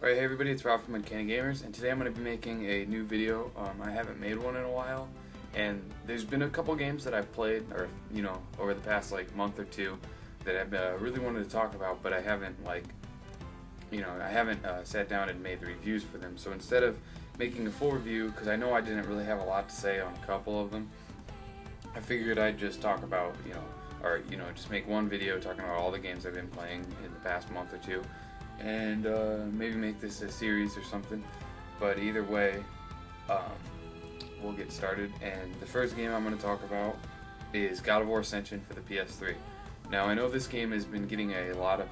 Alright, hey everybody, it's Rob from UncannyGamers, and today I'm going to be making a new video. I haven't made one in a while, and there's been a couple games that I've played, or, over the past, month or two that I've really wanted to talk about, but I haven't, sat down and made the reviews for them. So instead of making a full review, because I know I didn't really have a lot to say on a couple of them, I figured I'd just talk about, just make one video talking about all the games I've been playing in the past month or two, and maybe make this a series or something. But either way, we'll get started. And the first game I'm going to talk about is God of War Ascension for the PS3. Now I know this game has been getting a lot of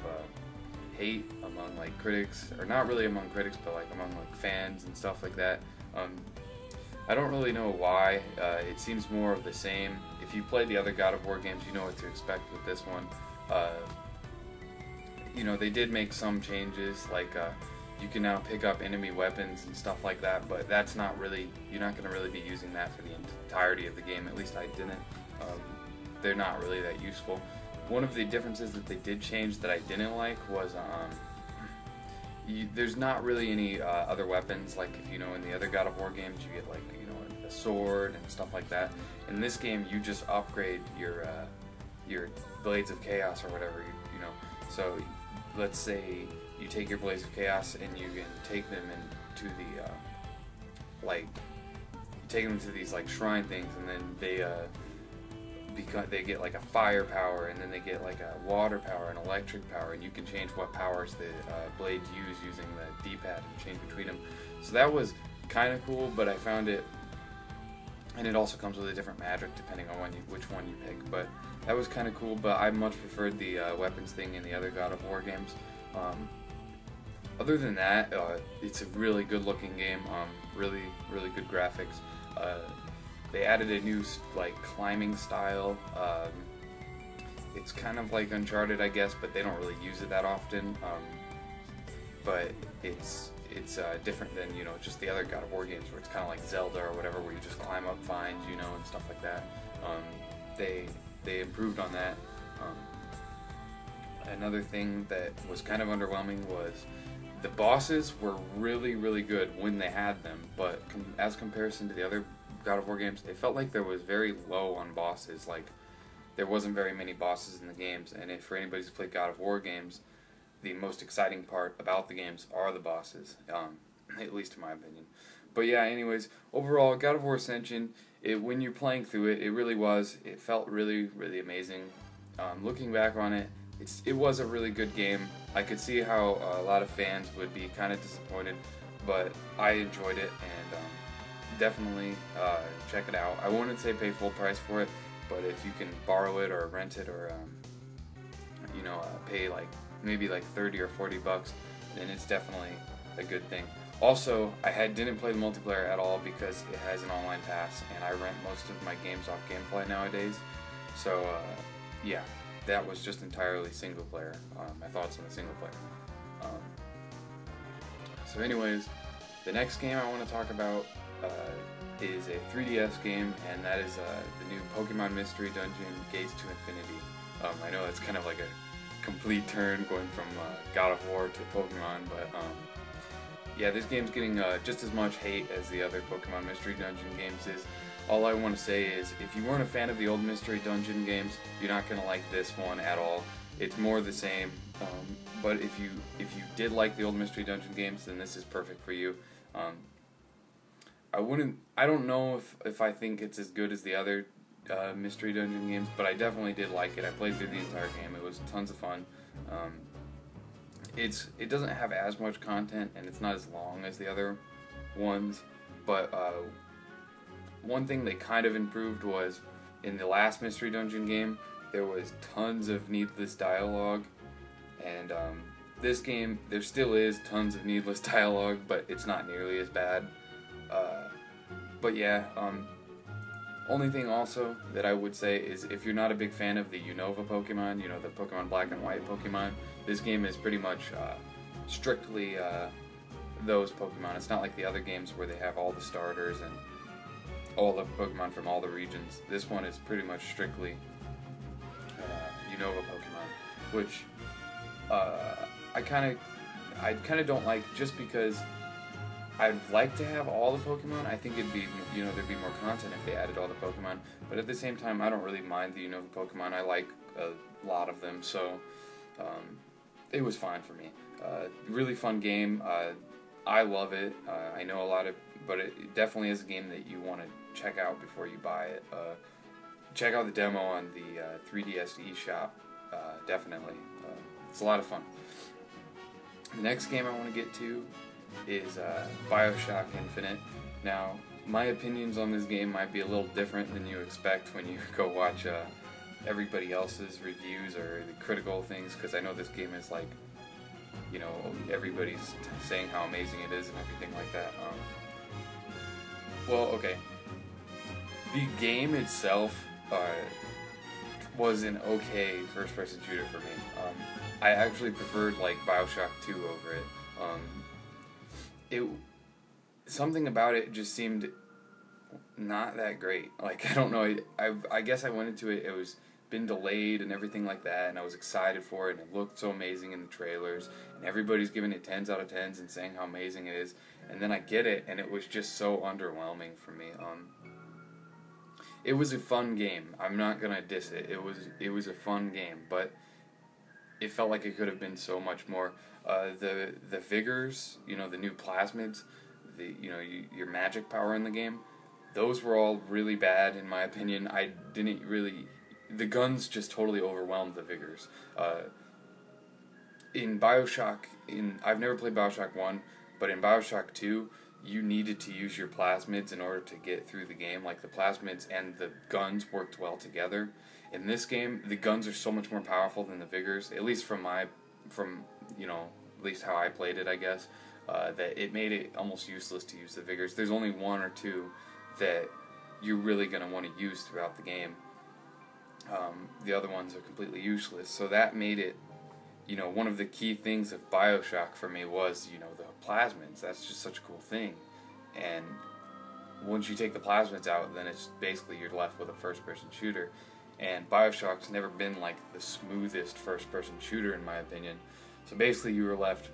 hate among critics, or not really among critics, but among fans and stuff like that. I don't really know why. It seems more of the same. If you played the other God of War games, you know what to expect with this one. They did make some changes, you can now pick up enemy weapons and stuff like that, but that's not really, you're not going to really be using that for the entirety of the game. At least I didn't. They're not really that useful. One of the differences that they did change that I didn't like was there's not really any other weapons. If in the other God of War games you get a sword and stuff like that. In this game you just upgrade your Blades of Chaos or whatever, So let's say you take your Blades of Chaos and you can take them into these shrine things, and then they get a fire power, and then they get a water power and electric power, and you can change what powers the blades use using the D-pad and change between them. So that was kind of cool, but I found it, and it also comes with a different magic depending on which one you pick. But that was kind of cool, but I much preferred the weapons thing in the other God of War games. Other than that, it's a really good looking game, really good graphics. They added a new climbing style. It's kind of like Uncharted, I guess, but they don't really use it that often. But it's different than just the other God of War games, where it's kind of like Zelda or whatever, where you just climb up vines, and stuff like that. They improved on that. Another thing that was kind of underwhelming was the bosses were really good when they had them, but as comparison to the other God of War games, it felt like there was very low on bosses. There wasn't very many bosses in the games, and if for anybody who's played God of War games, the most exciting part about the games are the bosses, at least in my opinion. But yeah, anyways, overall, God of War Ascension, when you're playing through it, it felt really amazing. Looking back on it, it was a really good game. I could see how a lot of fans would be kind of disappointed, but I enjoyed it, and definitely check it out. I wouldn't say pay full price for it, but if you can borrow it or rent it, or pay maybe 30 or 40 bucks, then it's definitely a good thing. Also, I didn't play the multiplayer at all because it has an online pass, and I rent most of my games off GameFly nowadays. So yeah, that was just entirely single player. My thoughts on the single player. So anyways, the next game I want to talk about is a 3DS game, and that is the new Pokemon Mystery Dungeon Gates to Infinity. I know it's kind of like a complete turn going from God of War to Pokemon, but yeah, this game's getting just as much hate as the other Pokemon Mystery Dungeon games is. All I want to say is, if you weren't a fan of the old Mystery Dungeon games, you're not going to like this one at all. It's more the same, but if you did like the old Mystery Dungeon games, then this is perfect for you. I don't know if I think it's as good as the other Mystery Dungeon games, but I definitely did like it. I played through the entire game. It was tons of fun. It doesn't have as much content, and it's not as long as the other ones, but one thing they kind of improved was, in the last Mystery Dungeon game, there was tons of needless dialogue, and this game, there still is tons of needless dialogue, but it's not nearly as bad. But yeah, only thing also that I would say is, if you're not a big fan of the Unova Pokemon, the Pokemon Black and White Pokemon, this game is pretty much strictly those Pokemon. It's not like the other games where they have all the starters and all the Pokemon from all the regions. This one is pretty much strictly Unova Pokemon, which I kind of I kind of don't like, just because I'd like to have all the Pokemon. I think it'd be, there'd be more content if they added all the Pokemon. But at the same time, I don't really mind the Unova Pokemon. I like a lot of them, so it was fine for me. Really fun game. I love it. I know a lot of, but it definitely is a game that you want to check out before you buy it. Check out the demo on the 3DS eShop. Definitely, it's a lot of fun. The next game I want to get to is BioShock Infinite. Now, my opinions on this game might be a little different than you expect when you go watch everybody else's reviews or the critical things, because I know this game is like, everybody's saying how amazing it is and everything like that. Well, okay. The game itself was an okay first-person shooter for me. I actually preferred like BioShock 2 over it. Something about it just seemed not that great. Like, I don't know. I guess I went into it. It was been delayed and everything like that, and I was excited for it, and it looked so amazing in the trailers, and everybody's giving it 10s out of 10s and saying how amazing it is, and then I get it, and it was just so underwhelming for me. It was a fun game. I'm not gonna diss it. It was a fun game, but it felt like it could have been so much more. The vigors, the new plasmids, your magic power in the game, those were all really bad in my opinion. The guns just totally overwhelmed the vigors. In BioShock, I've never played BioShock 1, but in BioShock 2, you needed to use your plasmids in order to get through the game. Like, the plasmids and the guns worked well together. In this game, the guns are so much more powerful than the vigors, at least at least how I played it, I guess, that it made it almost useless to use the vigors. There's only one or two that you're really going to want to use throughout the game. The other ones are completely useless, so that made it, one of the key things of BioShock for me was, the plasmids. That's just such a cool thing, and once you take the plasmids out, then it's basically you're left with a first-person shooter, and BioShock's never been like the smoothest first-person shooter in my opinion, so basically you were left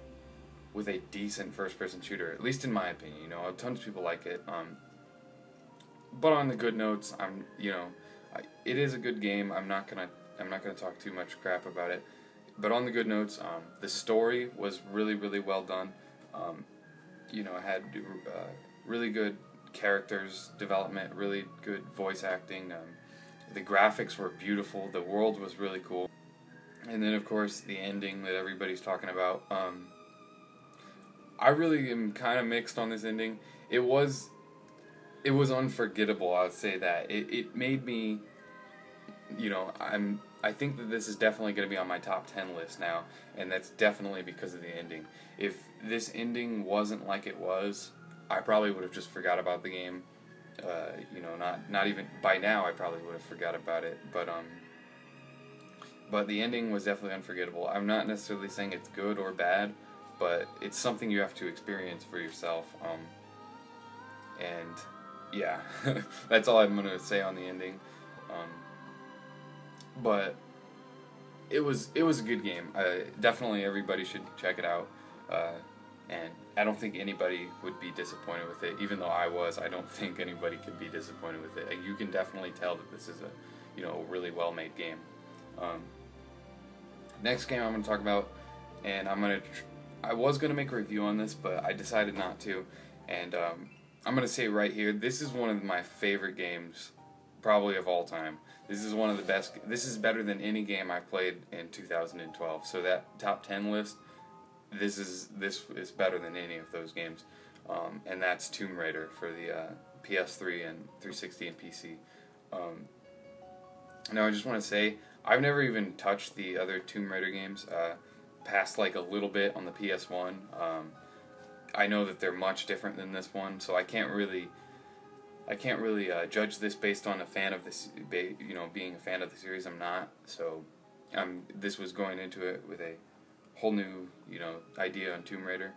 with a decent first-person shooter, at least in my opinion. Tons of people like it, but on the good notes, it is a good game. I'm not gonna talk too much crap about it. But on the good notes, the story was really, really well done. It had really good characters development, really good voice acting. The graphics were beautiful. The world was really cool. And then, of course, the ending that everybody's talking about. I really am kind of mixed on this ending. It was unforgettable, I would say that. It made me, I think that this is definitely going to be on my top 10 list now, and that's definitely because of the ending. If this ending wasn't like it was, I probably would have just forgot about the game. Not even, by now I probably would have forgot about it, but the ending was definitely unforgettable. I'm not necessarily saying it's good or bad, but it's something you have to experience for yourself, and yeah, that's all I'm going to say on the ending. But it was a good game. Definitely everybody should check it out, and I don't think anybody would be disappointed with it. Even though I was, I don't think anybody could be disappointed with it. You can definitely tell that this is a really well-made game. Next game I'm going to talk about, and I was going to make a review on this, but I decided not to, and I'm going to say right here, this is one of my favorite games, probably of all time. This is one of the best. This is better than any game I've played in 2012. So that top 10 list, this is better than any of those games, and that's Tomb Raider for the PS3 and 360 and PC. Now I just want to say, I've never even touched the other Tomb Raider games, past like a little bit on the PS1. I know that they're much different than this one, so I can't really judge this based on a fan of this, being a fan of the series. I'm not. So, this was going into it with a whole new, idea on Tomb Raider.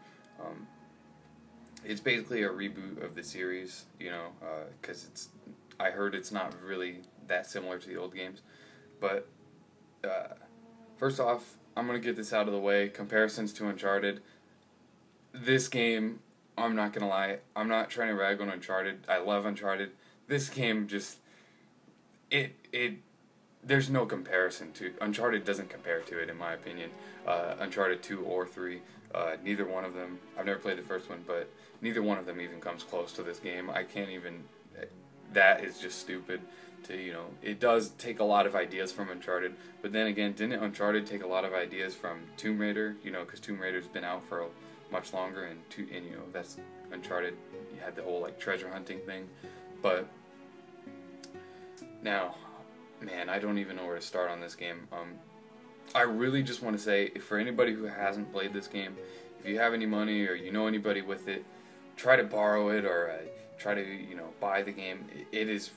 It's basically a reboot of the series, because I heard it's not really that similar to the old games. But first off, I'm gonna get this out of the way. Comparisons to Uncharted. this game, I'm not gonna lie, I'm not trying to rag on Uncharted. I love Uncharted. This game just, it there's no comparison to Uncharted. Doesn't compare to it in my opinion. Uncharted 2 or 3, neither one of them. I've never played the first one, but neither one of them even comes close to this game. I can't even. That is just stupid. It does take a lot of ideas from Uncharted, but then again, didn't Uncharted take a lot of ideas from Tomb Raider? Because Tomb Raider's been out for much longer, and that's Uncharted. You had the whole like treasure hunting thing, but now, man, I don't even know where to start on this game. I really just want to say, for anybody who hasn't played this game, if you have any money or you know anybody with it, try to borrow it or try to buy the game. It is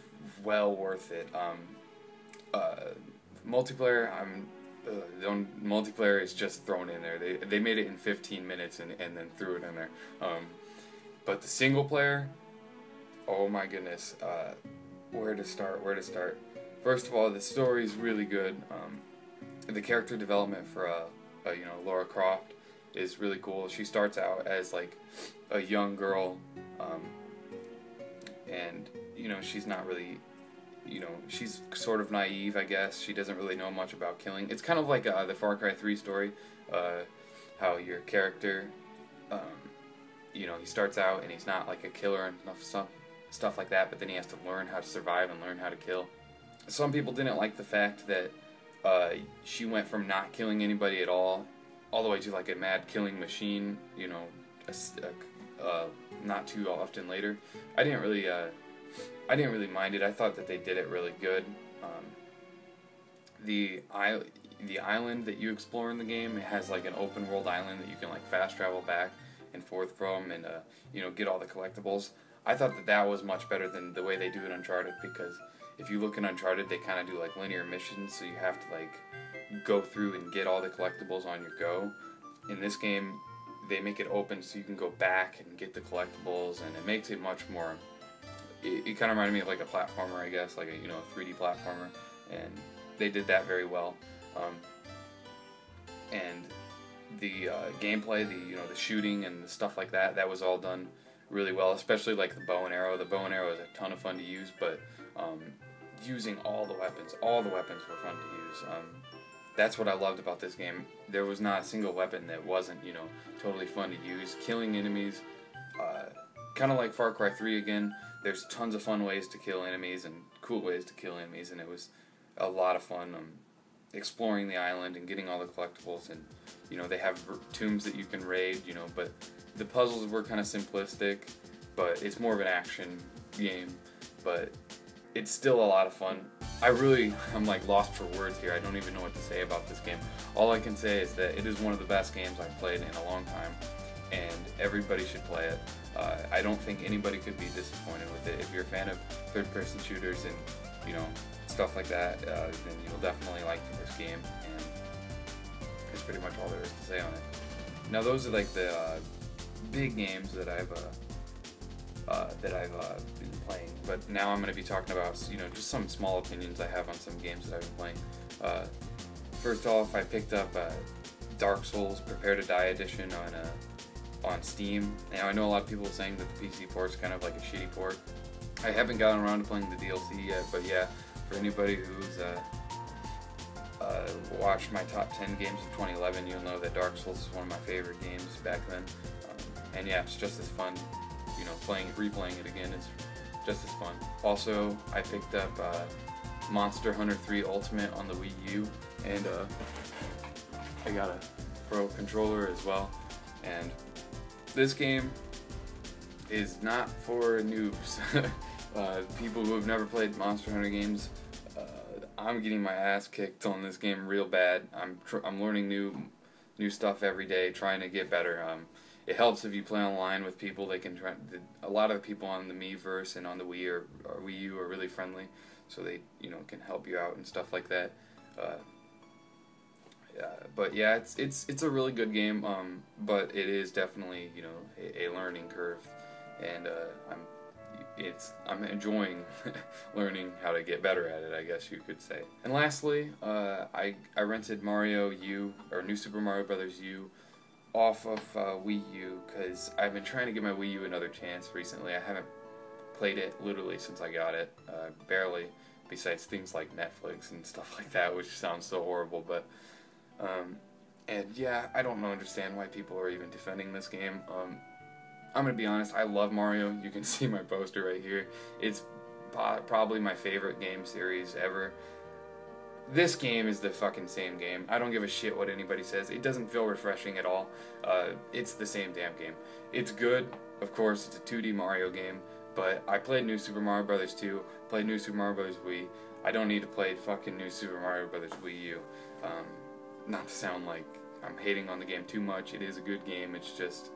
well worth it. Multiplayer, the multiplayer is just thrown in there. They made it in 15 minutes and then threw it in there. But the single player, oh my goodness, where to start? First of all, the story is really good. The character development for Lara Croft is really cool. She starts out as like a young girl, and she's not really, she's sort of naive, I guess. She doesn't really know much about killing. It's kind of like the Far Cry 3 story, how your character, he starts out and he's not like a killer and stuff like that, but then he has to learn how to survive and learn how to kill. Some people didn't like the fact that she went from not killing anybody at all the way to like a mad killing machine, not too often later. I didn't really mind it. I thought that they did it really good. The island that you explore in the game, it has like an open world island that you can like fast travel back and forth from, and get all the collectibles. I thought that was much better than the way they do it in Uncharted, because if you look in Uncharted, they kind of do like linear missions, so you have to like go through and get all the collectibles on your go. In this game, they make it open so you can go back and get the collectibles, and it makes it much more. It kind of reminded me of like a platformer, I guess, like a 3D platformer, and they did that very well. And the gameplay, the shooting and the stuff like that, that was all done really well. Especially like the bow and arrow. The bow and arrow is a ton of fun to use, but using all the weapons were fun to use. That's what I loved about this game. There was not a single weapon that wasn't, totally fun to use. Killing enemies, kind of like Far Cry 3 again. There's tons of fun ways to kill enemies and cool ways to kill enemies, and it was a lot of fun exploring the island and getting all the collectibles. And they have tombs that you can raid, but the puzzles were kind of simplistic, but it's more of an action game, but it's still a lot of fun. I'm like lost for words here. I don't even know what to say about this game. All I can say is that it is one of the best games I've played in a long time, and everybody should play it. I don't think anybody could be disappointed with it. If you're a fan of third-person shooters and stuff like that, then you'll definitely like this game, and that's pretty much all there is to say on it. Now those are like the big games that I've been playing, but now I'm going to be talking about just some small opinions I have on some games that I've been playing. First off, I picked up Dark Souls Prepare to Die Edition on Steam. Now I know a lot of people are saying that the PC port's kind of like a shitty port. I haven't gotten around to playing the DLC yet, but yeah, for anybody who's watched my top 10 games of 2011, you'll know that Dark Souls is one of my favorite games back then. And yeah, it's just as fun. Replaying it again is just as fun. Also, I picked up Monster Hunter 3 Ultimate on the Wii U, and I got a Pro controller as well. And this game is not for noobs. People who have never played Monster Hunter games, I'm getting my ass kicked on this game real bad. I'm learning new stuff every day, trying to get better. It helps if you play online with people. They can a lot of the people on the Miiverse and on the Wii or Wii U are really friendly, so they can help you out and stuff like that. But yeah, it's a really good game. But it is definitely a learning curve, and I'm enjoying learning how to get better at it, I guess you could say. And lastly, I rented Mario U, or New Super Mario Bros. U, off of Wii U because I've been trying to give my Wii U another chance recently. I haven't played it literally since I got it, barely, besides things like Netflix and stuff like that, which sounds so horrible, but, and yeah, I don't understand why people are even defending this game. I'm gonna be honest, I love Mario. You can see my poster right here. It's probably my favorite game series ever. This game is the fucking same game. I don't give a shit what anybody says. It doesn't feel refreshing at all. It's the same damn game. It's good, of course, it's a 2D Mario game, but I played New Super Mario Bros. 2, played New Super Mario Bros. Wii. I don't need to play fucking New Super Mario Bros. Wii U. Not to sound like I'm hating on the game too much. It is a good game. It's just,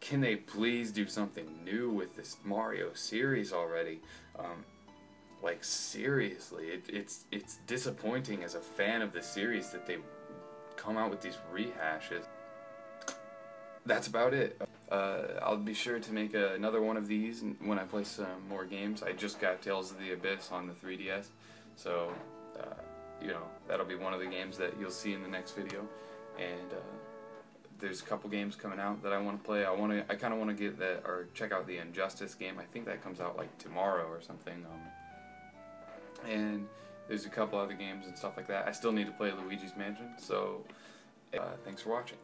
can they please do something new with this Mario series already? Like, seriously, it's disappointing as a fan of the series that they come out with these rehashes. That's about it. I'll be sure to make another one of these when I play some more games. I just got Tales of the Abyss on the 3DS, so, you know, that'll be one of the games that you'll see in the next video. And there's a couple games coming out that I want to play. I kind of want to get that, or check out the Injustice game. I think that comes out like tomorrow or something. And there's a couple other games and stuff like that. I still need to play Luigi's Mansion, so thanks for watching.